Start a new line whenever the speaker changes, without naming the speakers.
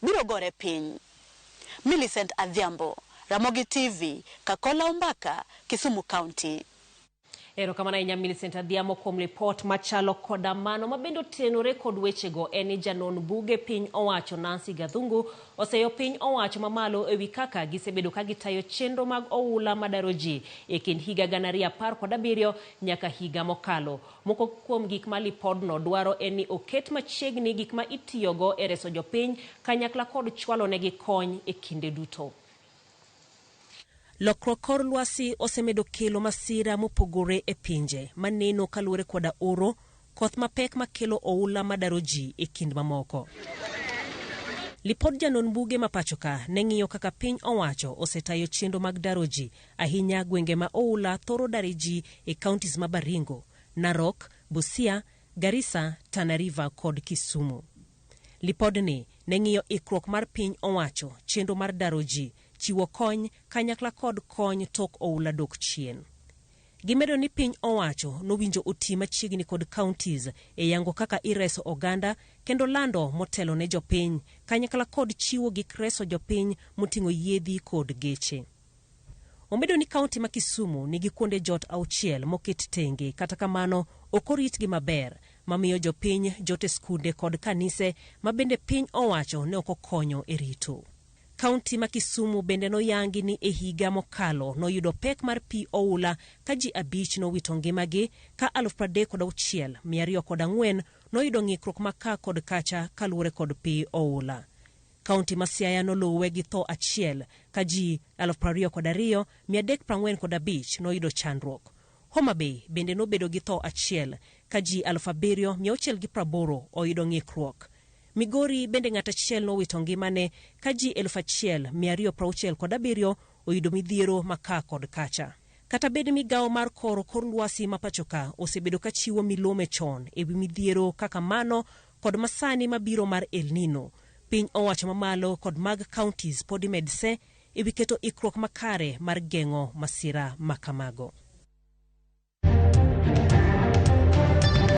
biro gore piny. Millicent Adhiambo, Ramogi TV, Kakola Ombaka, Kisumu County.
Ero kamana inya Millicent Adhiambo kuom report machalo koda mano mabendo tenore kod wechego eni janon buge piny owacho Nancy Gathungu oseyo piny owacho mamalo ewi kaka gisebedo ka gitayo chenro mag oula madaro ji e kind higa 2017 nyaka higa mokalo. Moko kuom gik ma lipodno dwaro eni oket machiegni gik ma itiyogo e reso jopiny kanyakla kod chwalo negi kony e kinde duto. Lokruok kor lwasi osemedo kelo masira mopogore e pinje maneno kaluwore koda oro, koth mapek makelo oula madaro ji e kind mamoko. Lipod janon buge mapachoka ne ng'iyo kaka piny owacho osetayo chenro mag daro ji ahinya gwenge ma oula thoro dare ji e counties ma Baringo, Narok, Busia, Garissa, Tana River kod Kisumu. Lipodni ne ng'iyo ikruok mar piny owacho, chenro mar daro ji, chiwo kony kanyakla kod kony tok oula dok chien. Gimedo ni piny owacho nowinjo oti machiegni kod counties e yango kaka ireso oganda kendo lando motelo ne jopiny kanyakla kod chiwo gik reso jopiny moting'o yedhi kod geche. Omedo ni kaunti ma Kisumu nigi kuonde jot 6 moket tenge, kata kamano okoritgi maber mamiyo jopiny jote skunde kod kanise mabende piny owacho ne okokonyo e rito. Kaunti ma Kisumu bende noyangi ni e higa mokalo noyudo pek mar pi oula ka ji 5 nowito ngimagi ka 36,204 noyudo ng'ikruok maka kod kacha kaluwore kod pi oula. Kaunti ma Siaya nolowe gi tho 1 ka ji 22,345 noyudo chandruok. Homa Bay bende nobedo gi tho 1 ka ji 7,680 oyudo ng'ikruok. Migori bende ng'at 1 nowito ngimane ka ji 1,267 oyudo midhiero maka kod kacha. Kata bed migawo mar kor lwasi mapachoka osebedo ka chiwo milome chon ewi midhiero kaka mano kod masani mabiro mar El Nino, piny owacho mamalo kod mag counties podi medse ewi keto ikruok makare mar geng'o masira makamago.